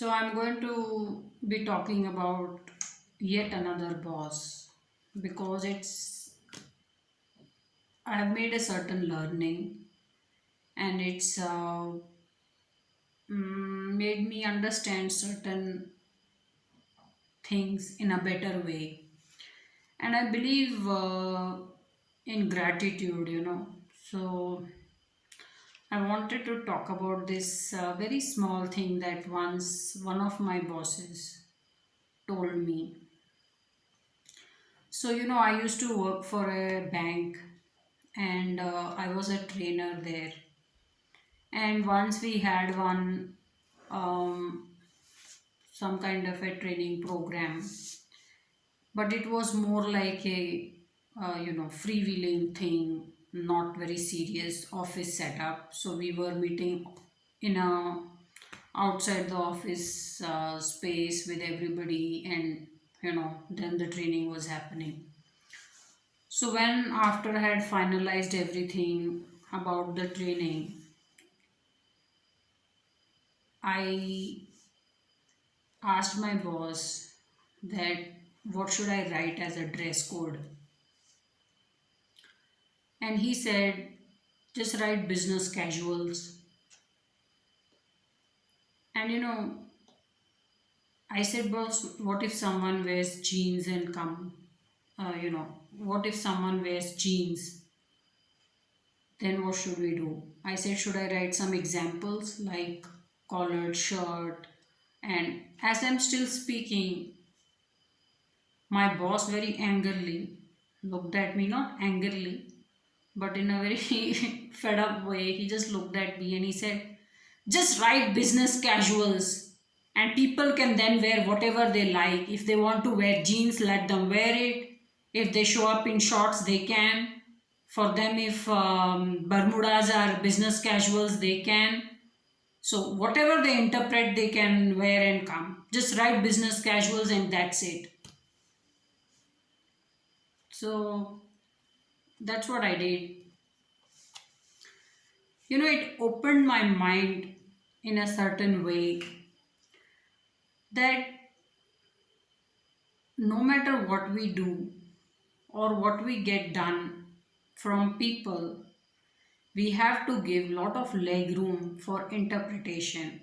So, I'm going to be talking about yet another boss because I have made a certain learning and it's made me understand certain things in a better way. And I believe in gratitude. So, I wanted to talk about this very small thing that once one of my bosses told me. So, I used to work for a bank and I was a trainer there. And once we had um, some kind of a training program, but it was more like a freewheeling thing, not very serious office setup. So we were meeting in a outside the office space with everybody, and then the training was happening. So when after I had finalized everything about the training, I asked my boss that what should I write as a dress code. And he said, just write business casuals. And I said, boss, what if someone wears jeans and come? What if someone wears jeans? Then what should we do? I said, should I write some examples like collared shirt? And as I'm still speaking, my boss very angrily looked at me, not angrily, but in a very fed up way. He just looked at me and he said, just write business casuals and people can then wear whatever they like. If they want to wear jeans, let them wear it. If they show up in shorts, they can. For them, if Bermudas are business casuals, they can. So, whatever they interpret, they can wear and come. Just write business casuals and that's it. So, that's what I did. It opened my mind in a certain way that no matter what we do or what we get done from people, we have to give lot of leg room for interpretation.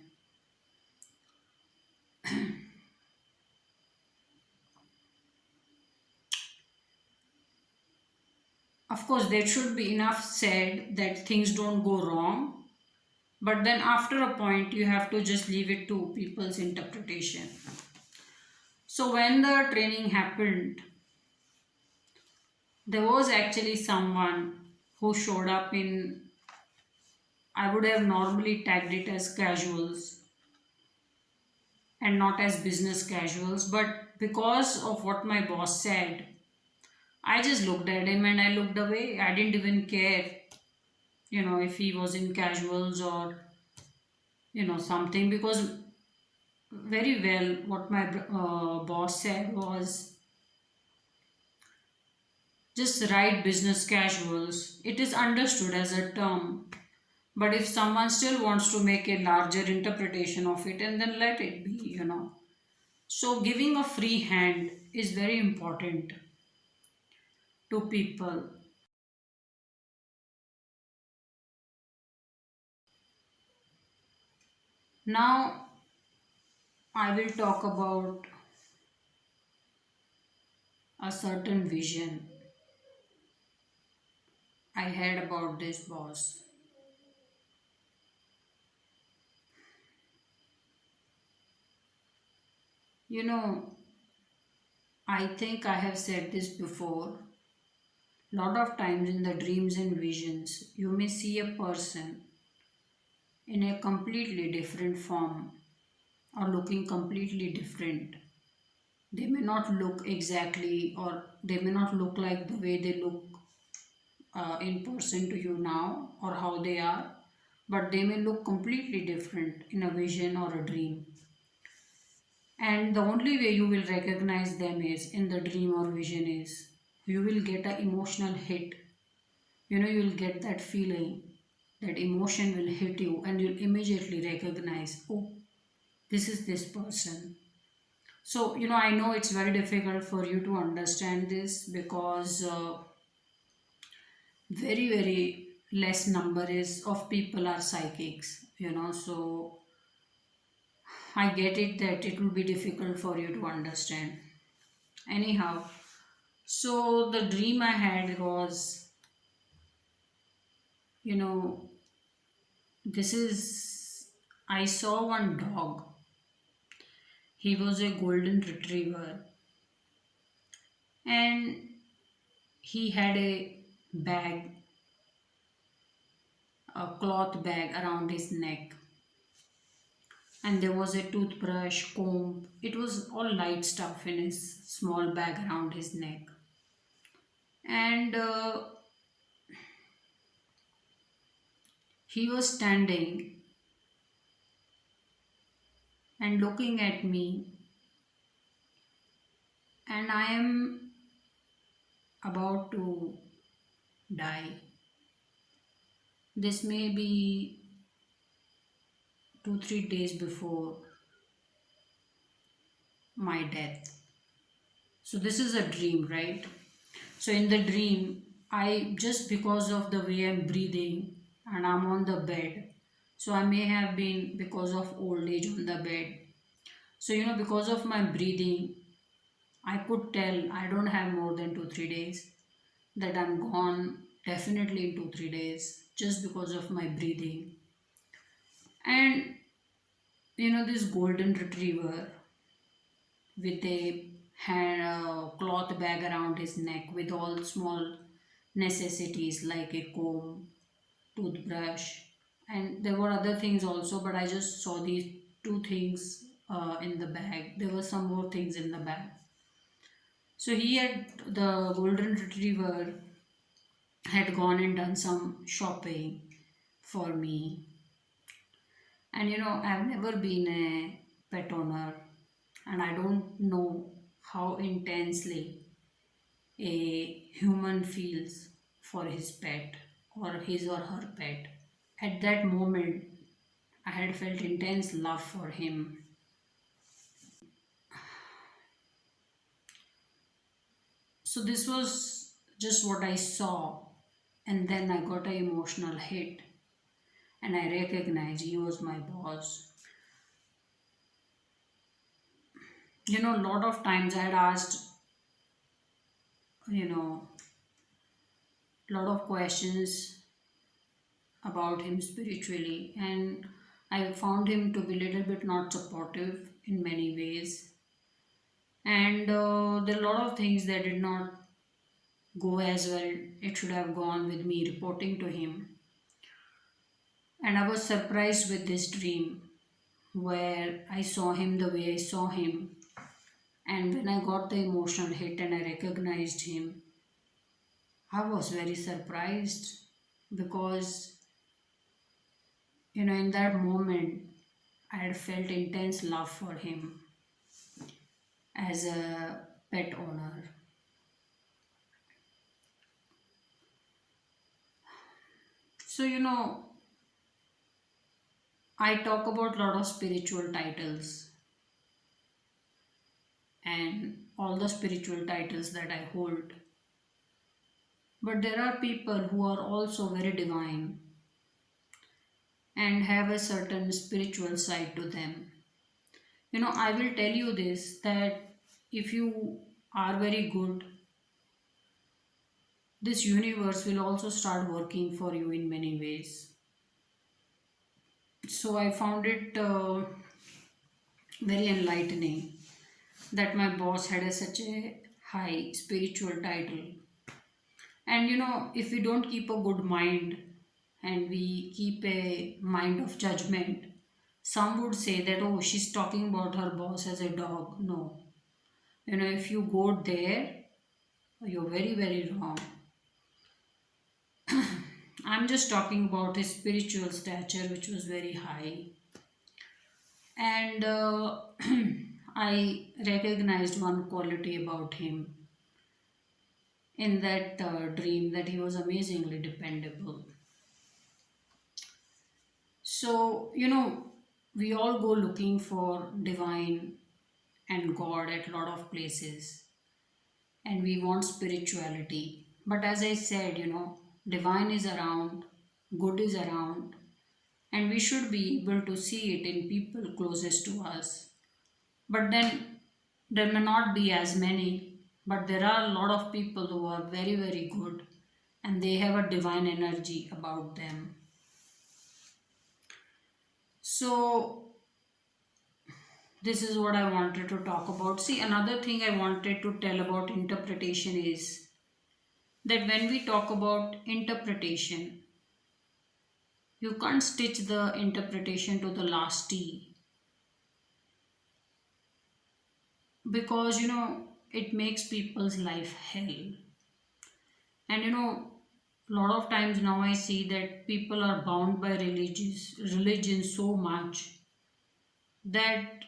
Of course, there should be enough said that things don't go wrong, but then after a point, you have to just leave it to people's interpretation. So, when the training happened, there was actually someone who showed up in, I would have normally tagged it as casuals and not as business casuals, but because of what my boss said, I just looked at him and I looked away. I didn't even care, if he was in casuals or, something, because very well what my boss said was just write business casuals. It is understood as a term, but if someone still wants to make a larger interpretation of it, and then let it be. So, giving a free hand is very important to people. Now, I will talk about a certain vision I had about this boss. You know, I think I have said this before. Lot of times in the dreams and visions, you may see a person in a completely different form or looking completely different. They may not look exactly, or they may not look like the way they look in person to you now or how they are, but they may look completely different in a vision or a dream. And the only way you will recognize them is in the dream or vision is you will get an emotional hit. You will get that feeling, that emotion will hit you, and you'll immediately recognize, oh, this is this person. So, I know it's very difficult for you to understand this because very, very less number is of people are psychics, so I get it that it will be difficult for you to understand. Anyhow, so the dream I had was, you know, this is, I saw one dog. He was a golden retriever and he had a bag, a cloth bag around his neck, and there was a toothbrush, comb. It was all light stuff in his small bag around his neck. And he was standing and looking at me, and I am about to die. This may be 2 3 days before my death. So, this is a dream, right? So, in the dream, I just because of the way I'm breathing and I'm on the bed, so I may have been because of old age on the bed. So, because of my breathing, I could tell I don't have more than 2 3 days, that I'm gone definitely in 2 3 days just because of my breathing. And this golden retriever with a cloth bag around his neck with all small necessities like a comb, toothbrush, and there were other things also, but I just saw these two things in the bag. There were some more things in the bag. So he had the golden retriever had gone and done some shopping for me. And I've never been a pet owner, and I don't know how intensely a human feels for his pet or his or her pet. At that moment, I had felt intense love for him. So, this was just what I saw, and then I got an emotional hit, and I recognized he was my boss. A lot of times I had asked, a lot of questions about him spiritually, and I found him to be a little bit not supportive in many ways. And there are a lot of things that did not go as well it should have gone with me reporting to him. And I was surprised with this dream where I saw him the way I saw him. And when I got the emotional hit and I recognized him, I was very surprised because, in that moment, I had felt intense love for him as a pet owner. So, I talk about a lot of spiritual titles and all the spiritual titles that I hold. But there are people who are also very divine and have a certain spiritual side to them. I will tell you this, that if you are very good, this universe will also start working for you in many ways. So I found it very enlightening that my boss had such a high spiritual title. And if we don't keep a good mind and we keep a mind of judgment, some would say that, oh, she's talking about her boss as a dog. No. If you go there, you're very, very wrong. I'm just talking about his spiritual stature, which was very high. And I recognized one quality about him in that dream, that he was amazingly dependable. So, we all go looking for divine and God at a lot of places, and we want spirituality. But as I said, divine is around, good is around, and we should be able to see it in people closest to us. But then there may not be as many, but there are a lot of people who are very, very good and they have a divine energy about them. So, this is what I wanted to talk about. See, another thing I wanted to tell about interpretation is that when we talk about interpretation, you can't stitch the interpretation to the last T, because it makes people's life hell. And a lot of times now I see that people are bound by religion so much that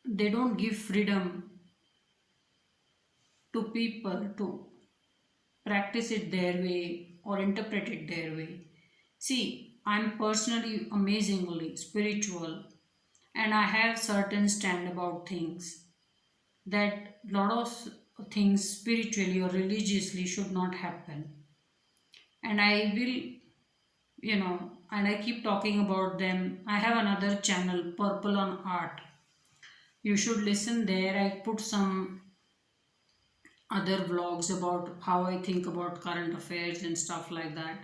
they don't give freedom to people to practice it their way or interpret it their way. See, I'm personally amazingly spiritual, and I have certain stand about things, that lot of things spiritually or religiously should not happen. And I will, and I keep talking about them. I have another channel, Purple on Art. You should listen there. I put some other vlogs about how I think about current affairs and stuff like that.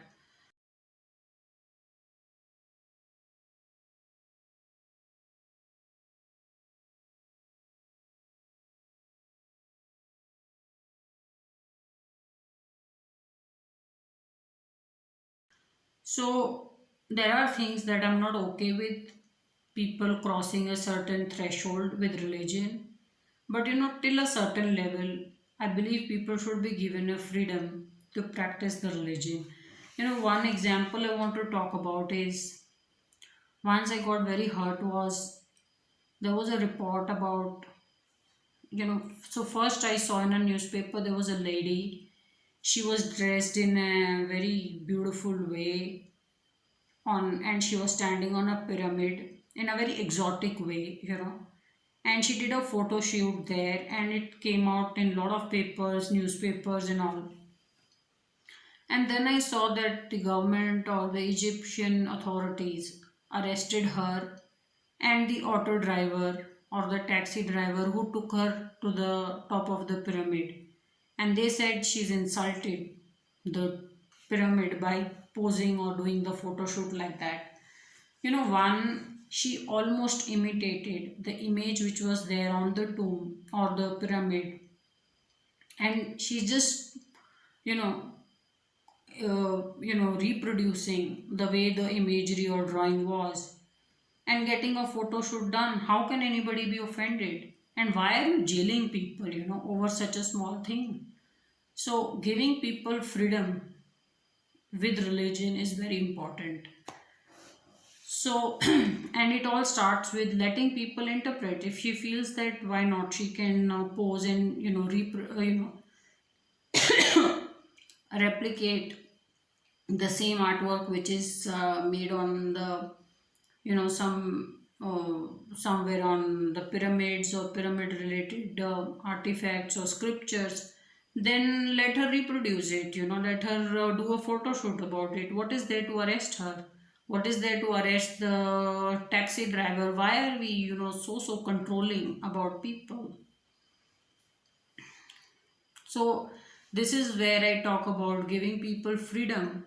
So there are things that I'm not okay with, people crossing a certain threshold with religion. But till a certain level, I believe people should be given a freedom to practice the religion. One example I want to talk about is, once I got very hurt was, there was a report about, so first I saw in a newspaper there was a lady, she was dressed in a very beautiful way, and she was standing on a pyramid in a very exotic way, and she did a photo shoot there, and it came out in a lot of papers, newspapers and all. And then I saw that the government or the Egyptian authorities arrested her and the auto driver or the taxi driver who took her to the top of the pyramid. And they said she's insulted the pyramid by posing or doing the photo shoot like that. One, she almost imitated the image which was there on the tomb or the pyramid, and she just, you know, reproducing the way the imagery or drawing was, and getting a photo shoot done. How can anybody be offended? And why are you jailing people, over such a small thing? So, giving people freedom with religion is very important. So, and it all starts with letting people interpret. If she feels that, why not? She can pose and replicate the same artwork which is made on the somewhere on the pyramids or pyramid related artifacts or scriptures. Then let her reproduce it, let her do a photo shoot about it. What is there to arrest her? What is there to arrest the taxi driver? Why are we so controlling about people? So this is where I talk about giving people freedom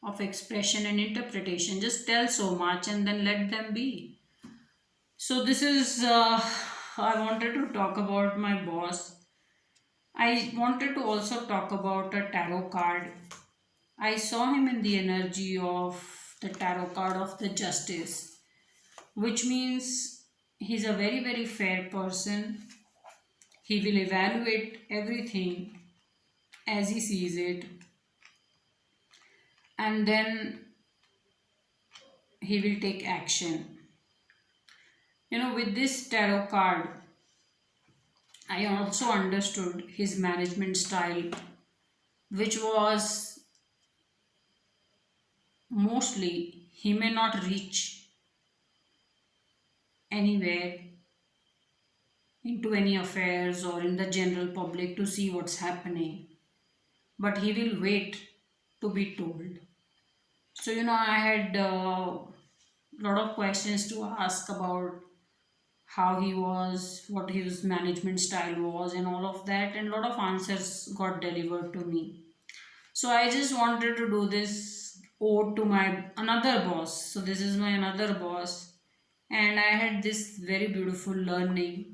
of expression and interpretation. Just tell so much and then let them be. So this is I wanted to talk about my boss. I wanted to also talk about a tarot card. I saw him in the energy of the tarot card of the justice, which means he's a very, very fair person. He will evaluate everything as he sees it, and then he will take action. With this tarot card, I also understood his management style, which was mostly he may not reach anywhere into any affairs or in the general public to see what's happening, but he will wait to be told. So, I had a lot of questions to ask about how he was, what his management style was, and all of that, and a lot of answers got delivered to me. So I just wanted to do this ode to my another boss. So this is my another boss, and I had this very beautiful learning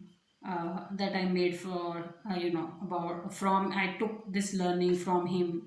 that I made for about from I took this learning from him.